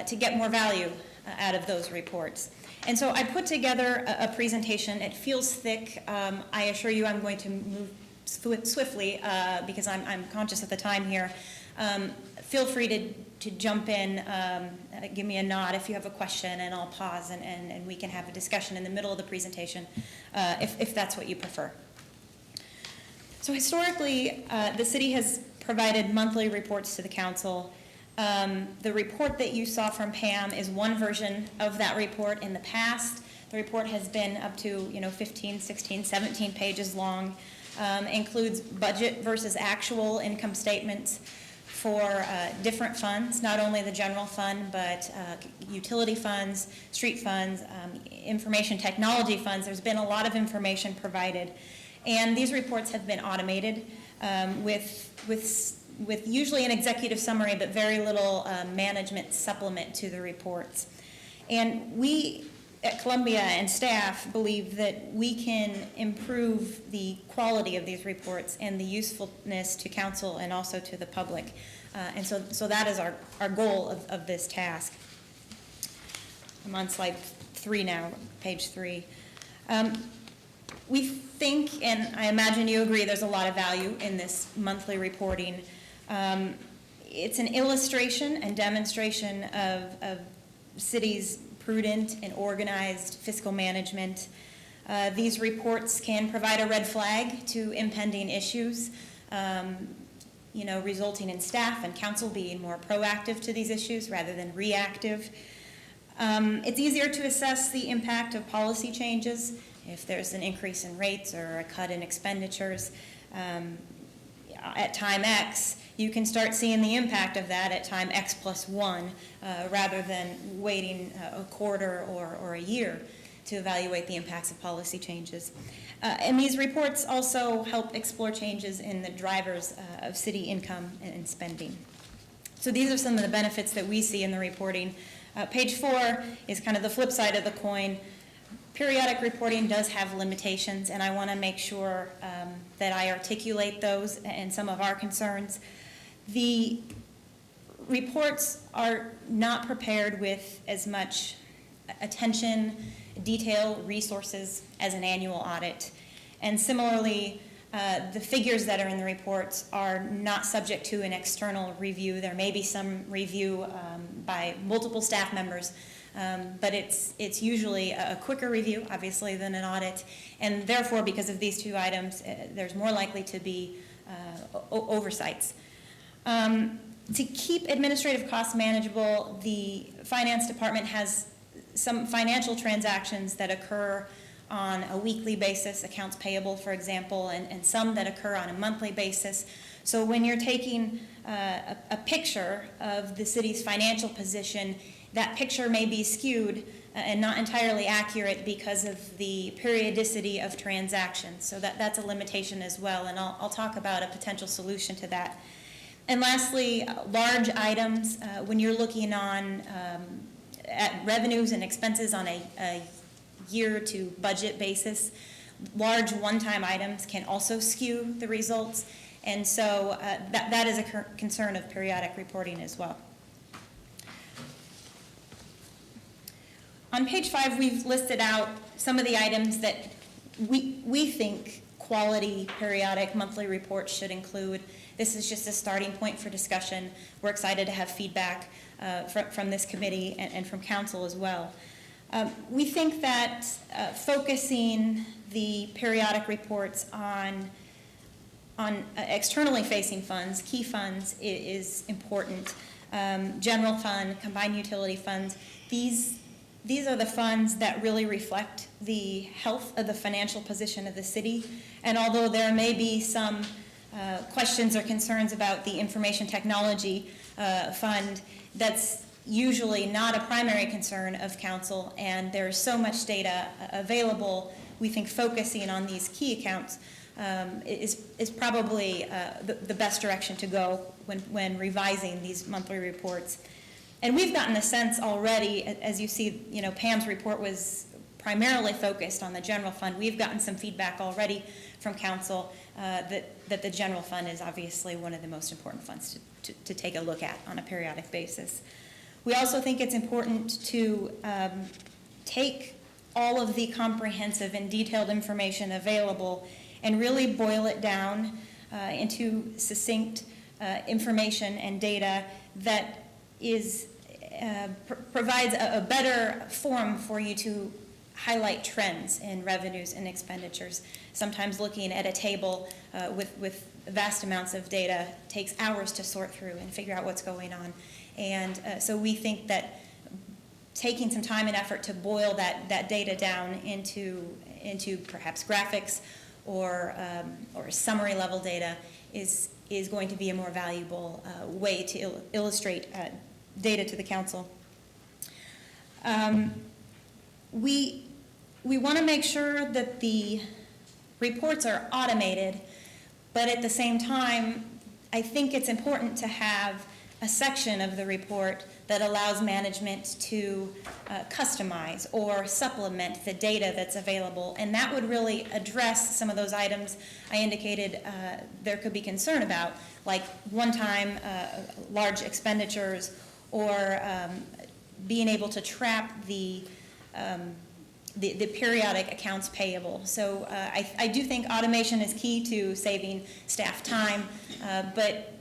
to get more value out of those reports. And so I put together a presentation. It feels thick. I assure you I'm going to move swiftly because I'm conscious of the time here. Feel free to jump in, give me a nod if you have a question, and I'll pause and we can have a discussion in the middle of the presentation if that's what you prefer. So historically, the city has provided monthly reports to the council. The report that you saw from Pam is one version of that report. In the past, the report has been up to 15, 16, 17 pages long, includes budget versus actual income statements for different funds, not only the general fund, but utility funds, street funds, information technology funds. There's been a lot of information provided. And these reports have been automated with usually an executive summary, but very little management supplement to the reports. And we at Columbia and staff believe that we can improve the quality of these reports and the usefulness to council and also to the public. And so that is our goal of this task. I'm on slide 3 now, page 3. We think, and I imagine you agree, there's a lot of value in this monthly reporting. It's an illustration and demonstration of city's prudent and organized fiscal management. These reports can provide a red flag to impending issues, resulting in staff and council being more proactive to these issues rather than reactive. It's easier to assess the impact of policy changes if there's an increase in rates or a cut in expenditures. At time X, you can start seeing the impact of that at time X plus 1 rather than waiting a quarter or a year to evaluate the impacts of policy changes. And these reports also help explore changes in the drivers of city income and spending. So these are some of the benefits that we see in the reporting. Page 4 is kind of the flip side of the coin. Periodic reporting does have limitations, and I want to make sure that I articulate those and some of our concerns. The reports are not prepared with as much attention, detail, resources as an annual audit. And similarly, the figures that are in the reports are not subject to an external review. There may be some review by multiple staff members, but it's usually a quicker review, obviously, than an audit. And therefore, because of these two items, there's more likely to be oversights. To keep administrative costs manageable, the finance department has some financial transactions that occur on a weekly basis, accounts payable, for example, and some that occur on a monthly basis. So when you're taking a picture of the city's financial position, that picture may be skewed and not entirely accurate because of the periodicity of transactions. So that's a limitation as well, and I'll talk about a potential solution to that. And lastly, large items, when you're looking on at revenues and expenses on a year to budget basis, large one-time items can also skew the results. And so that is a concern of periodic reporting as well. On page 5, we've listed out some of the items that we think quality periodic monthly reports should include. This is just a starting point for discussion. We're excited to have feedback from this committee and from council as well. We think that focusing the periodic reports on externally facing funds, key funds, is important. General fund, combined utility funds, these these are the funds that really reflect the health of the financial position of the city. And although there may be some questions or concerns about the information technology fund, that's usually not a primary concern of council, and there's so much data available. We think focusing on these key accounts is probably the best direction to go when revising these monthly reports. And we've gotten a sense already, as you see, Pam's report was primarily focused on the general fund. We've gotten some feedback already from council that the general fund is obviously one of the most important funds to take a look at on a periodic basis. We also think it's important to take all of the comprehensive and detailed information available and really boil it down into succinct information and data that provides a better forum for you to highlight trends in revenues and expenditures. Sometimes looking at a table with vast amounts of data takes hours to sort through and figure out what's going on. And so we think that taking some time and effort to boil that data down into perhaps graphics or summary level data is going to be a more valuable way to illustrate data to the council. We want to make sure that the reports are automated, but at the same time, I think it's important to have a section of the report that allows management to customize or supplement the data that's available, and that would really address some of those items I indicated there could be concern about, like one-time large expenditures or being able to trap the periodic accounts payable. So I do think automation is key to saving staff time, but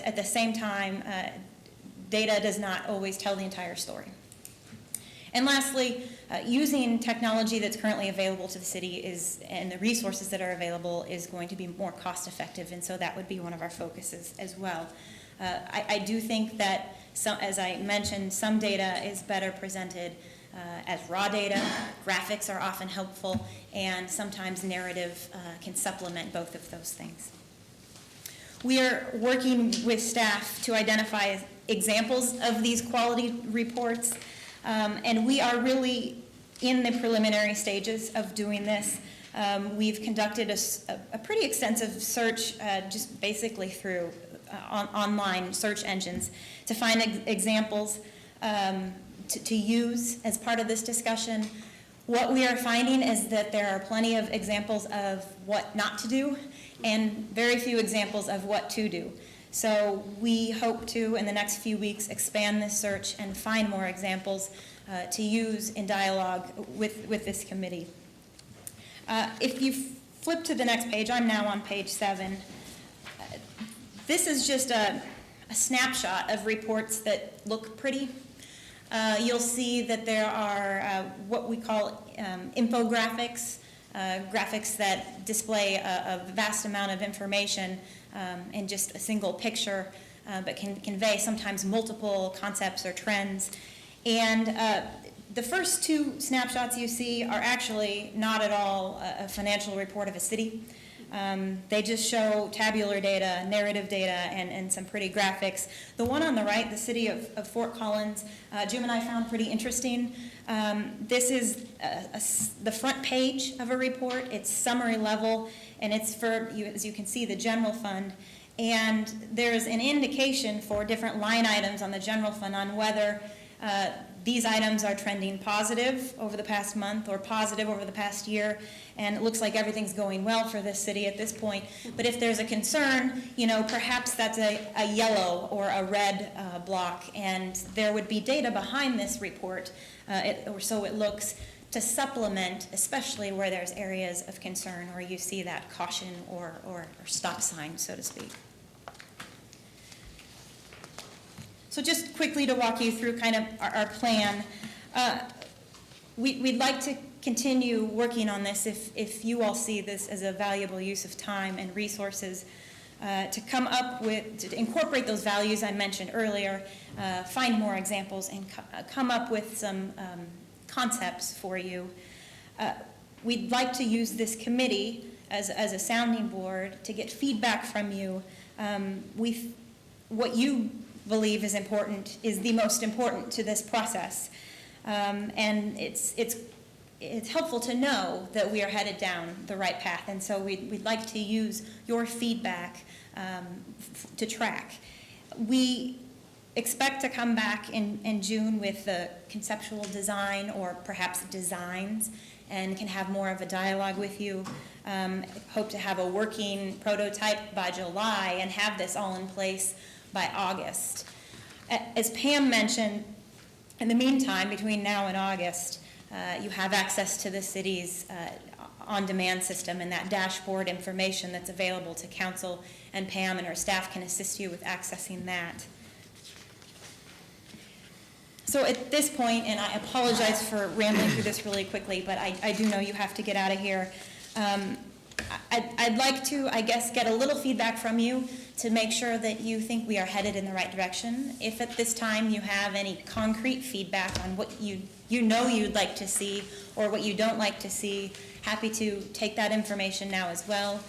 at the same time, data does not always tell the entire story. And lastly, using technology that's currently available to the city and the resources that are available is going to be more cost effective, and so that would be one of our focuses as well. I do think that, as I mentioned, some data is better presented as raw data. Graphics are often helpful, and sometimes narrative can supplement both of those things. We are working with staff to identify examples of these quality reports, and we are really in the preliminary stages of doing this. We've conducted a pretty extensive search just basically through online search engines to find examples to use as part of this discussion. What we are finding is that there are plenty of examples of what not to do and very few examples of what to do. So we hope to, in the next few weeks, expand this search and find more examples to use in dialogue with this committee. If you flip to the next page, I'm now on page 7. This is just a snapshot of reports that look pretty. You'll see that there are what we call infographics, graphics that display a vast amount of information in just a single picture, but can convey sometimes multiple concepts or trends. And the first two snapshots you see are actually not at all a financial report of a city. They just show tabular data, narrative data, and some pretty graphics. The one on the right, the city of Fort Collins, Jim and I found pretty interesting. This is the front page of a report. It's summary level, and it's for, as you can see, the general fund. And there's an indication for different line items on the general fund on whether these items are trending positive over the past month or positive over the past year, and it looks like everything's going well for this city at this point. But if there's a concern, perhaps that's a yellow or a red block, and there would be data behind this report, or so it looks, to supplement, especially where there's areas of concern or you see that caution or stop sign, so to speak. So just quickly to walk you through kind of our plan, we'd like to continue working on this if you all see this as a valuable use of time and resources. to come up with, to incorporate those values I mentioned earlier, find more examples, and come up with some concepts for you. We'd like to use this committee as a sounding board to get feedback from you. What you believe is important is the most important to this process. And it's helpful to know that we are headed down the right path, and so we'd like to use your feedback to track. We expect to come back in June with the conceptual design or perhaps designs, and can have more of a dialogue with you. Hope to have a working prototype by July and have this all in place by August. As Pam mentioned, in the meantime, between now and August, you have access to the city's on-demand system and that dashboard information that's available to council, and Pam and her staff can assist you with accessing that. So at this point, and I apologize for rambling through this really quickly, but I do know you have to get out of here. I'd like to, I guess, get a little feedback from you to make sure that you think we are headed in the right direction. If at this time you have any concrete feedback on what you know you'd like to see or what you don't like to see, happy to take that information now as well.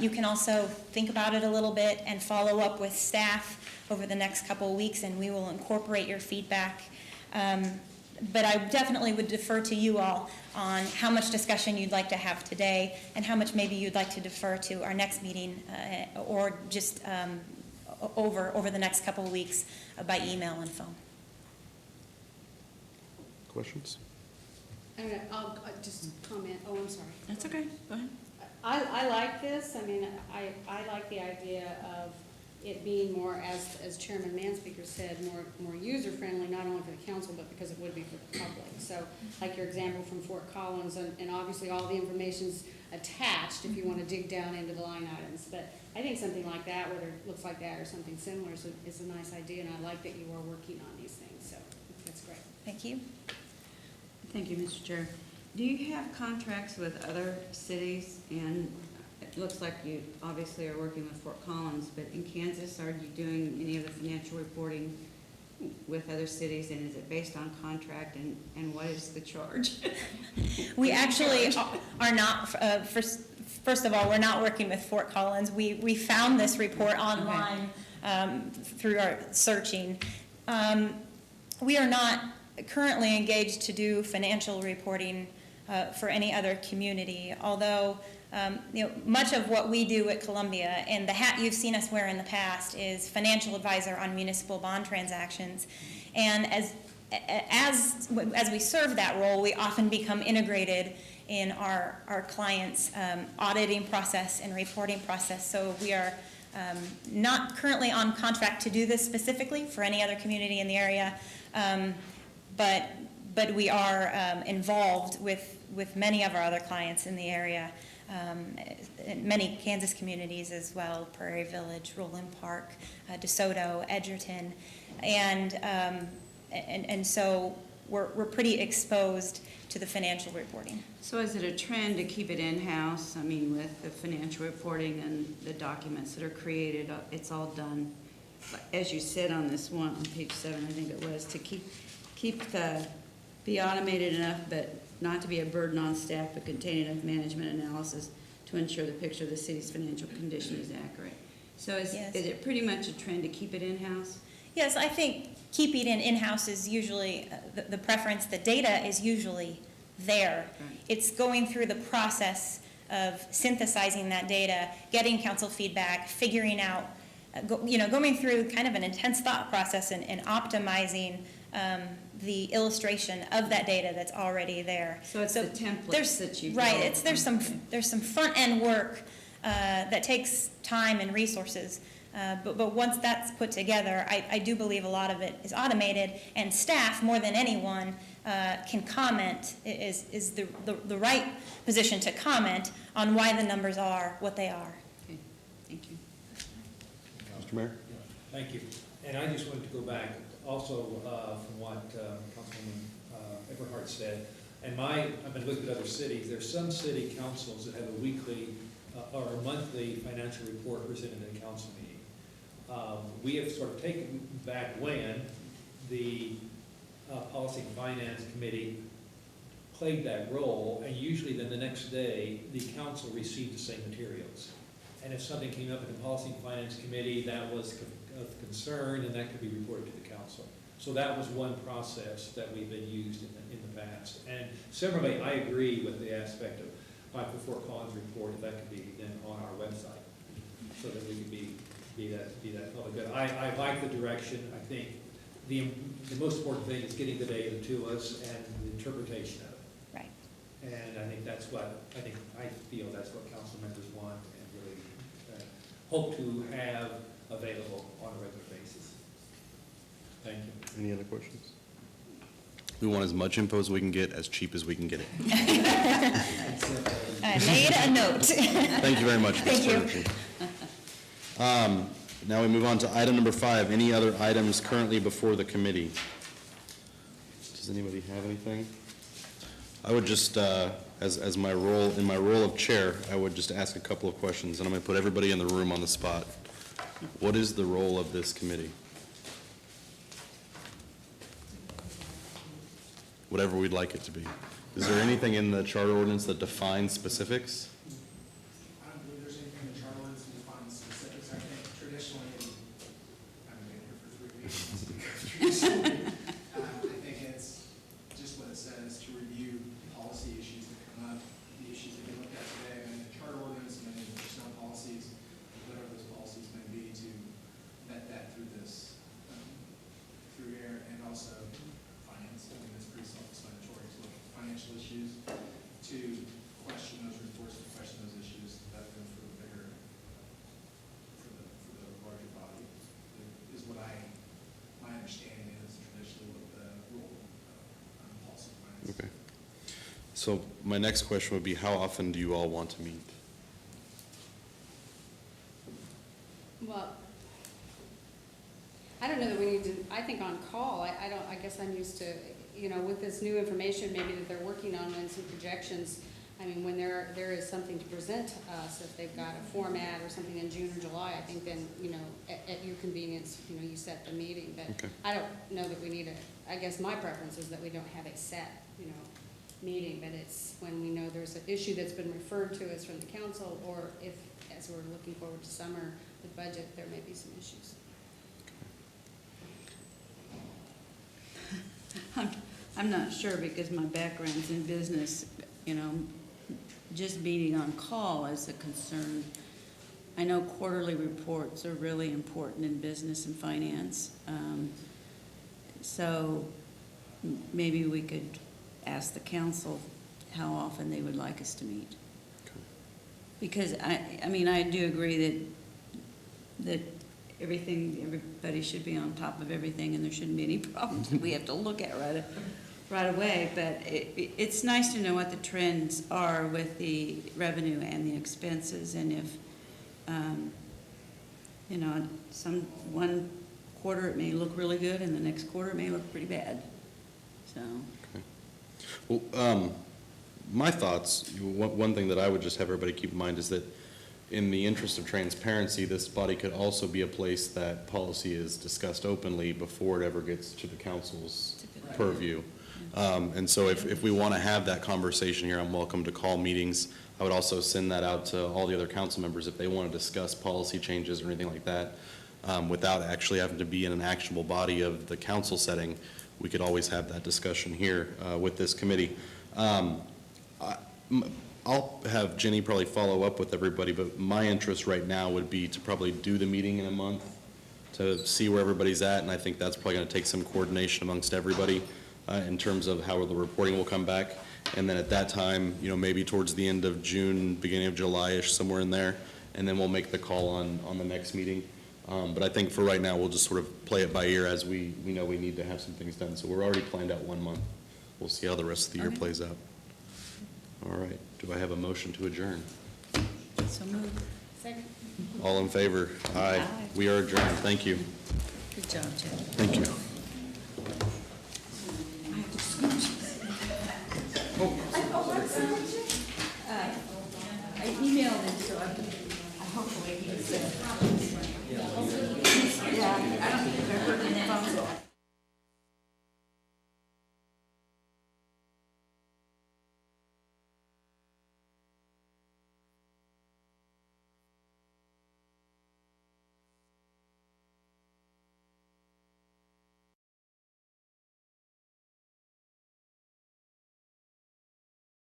You can also think about it a little bit and follow up with staff over the next couple of weeks, and we will incorporate your feedback. But I definitely would defer to you all on how much discussion you'd like to have today and how much maybe you'd like to defer to our next meeting or just over the next couple of weeks by email and phone. Questions? I'll just comment. Oh, I'm sorry. That's okay, go ahead. I like this. I mean, I like the idea of it being more, as Chairman Manspeaker said, more user-friendly, not only for the council, but because it would be for the public. So, like your example from Fort Collins, and obviously all the information's attached if you want to dig down into the line items. But I think something like that, whether it looks like that or something similar, is a nice idea, and I like that you are working on these things, so that's great. Thank you. Thank you, Mr. Chair. Do you have contracts with other cities? And it looks like you obviously are working with Fort Collins, but in Kansas, are you doing any of the financial reporting with other cities? And is it based on contract, and what is the charge? We actually are not, first of all, we're not working with Fort Collins. We found this report online through our searching. We are not currently engaged to do financial reporting for any other community, although much of what we do at Columbia, and the hat you've seen us wear in the past, is financial advisor on municipal bond transactions. And as we serve that role, we often become integrated in our clients' auditing process and reporting process. So we are not currently on contract to do this specifically for any other community in the area, but we are involved with many of our other clients in the area, many Kansas communities as well, Prairie Village, Roland Park, DeSoto, Edgerton, and so we're pretty exposed to the financial reporting. So is it a trend to keep it in-house? I mean, with the financial reporting and the documents that are created, it's all done, as you said on this one, on page 7, I think it was, to be automated enough, but not to be a burden on staff, but contain enough management analysis to ensure the picture of the city's financial condition is accurate. So is it pretty much a trend to keep it in-house? Yes, I think keeping it in-house is usually the preference. The data is usually there. Right. It's going through the process of synthesizing that data, getting council feedback, figuring out, going through kind of an intense thought process and optimizing the illustration of that data that's already there. So it's the templates that you've right. developed. There's some front end work that takes time and resources. But once that's put together, I do believe a lot of it is automated, and staff, more than anyone, can comment, is the right position to comment on why the numbers are what they are. Okay, thank you. Mr. Mayor? Thank you. And I just wanted to go back also from what Councilwoman Everhart said. And I've been looking at other cities. There's some city councils that have a weekly or a monthly financial report presented at a council meeting. We have sort of taken back when the Policy and Finance Committee played that role, and usually then the next day, the council received the same materials. And if something came up in the Policy and Finance Committee that was of concern, then that could be reported to the council. So that was one process that we've been used in the past. And similarly, I agree with the aspect of Michael Fort Collins' report, if that could be then on our website, so that we could be that public good. I like the direction. I think the most important thing is getting the data to us and the interpretation of it. Right. And I think that's what, I feel that's what council members want and really hope to have available on a regular basis. Thank you. Any other questions? We want as much info as we can get, as cheap as we can get it. I made a note. Thank you very much, Ms. Thank you. Turner. Now we move on to item number 5. Any other items currently before the committee? Does anybody have anything? I would just, as my role, in my role of chair, I would just ask a couple of questions, and I'm going to put everybody in the room on the spot. What is the role of this committee? Whatever we'd like it to be. Is there anything in the charter ordinance that defines specifics? I don't believe there's anything in the charter ordinance that defines specifics. I think traditionally, I haven't been here for 3 weeks. Traditionally, I think it's just what it says, to review policy issues that come up, the issues that we looked at today, and the charter ordinance and then personnel policies, whatever those policies may be, to vet that through this, through air, and also finance. I mean, it's pretty self-explanatory to look at financial issues, to question those reports, to question those issues, that then for the bigger, for the larger body, is what my understanding is traditionally what the role of policy and finance. Okay. So my next question would be, how often do you all want to meet? Well, I don't know that we need to, I think on call, I guess I'm used to, with this new information maybe that they're working on and some projections, I mean, when there is something to present to us, if they've got a format or something in June or July, I think then, at your convenience, you set the meeting. But Okay. I don't know that we need I guess my preference is that we don't have a set, meeting, but it's when we know there's an issue that's been referred to us from the council, or if, as we're looking forward to summer, the budget, there may be some issues. I'm not sure because my background's in business, just meeting on call is a concern. I know quarterly reports are really important in business and finance. So maybe we could ask the council how often they would like us to meet. Because I do agree that everybody should be on top of everything and there shouldn't be any problems that we have to look at right away. But it's nice to know what the trends are with the revenue and the expenses, and if, one quarter it may look really good and the next quarter it may look pretty bad, so. Okay. Well, my thoughts, one thing that I would just have everybody keep in mind is that in the interest of transparency, this body could also be a place that policy is discussed openly before it ever gets to the council's purview. And so if we want to have that conversation here, I'm welcome to call meetings. I would also send that out to all the other council members if they want to discuss policy changes or anything like that. Without actually having to be in an actionable body of the council setting, we could always have that discussion here with this committee. I'll have Jenny probably follow up with everybody, but my interest right now would be to probably do the meeting in a month to see where everybody's at, and I think that's probably going to take some coordination amongst everybody in terms of how the reporting will come back. And then at that time, maybe towards the end of June, beginning of July-ish, somewhere in there, and then we'll make the call on the next meeting. But I think for right now, we'll just sort of play it by ear as we know we need to have some things done. So we're already planned out 1 month. We'll see how the rest of the year plays out. All right. Do I have a motion to adjourn? So moved. Second. All in favor? Aye. Aye. We are adjourned. Thank you. Good job, Chad. Thank you.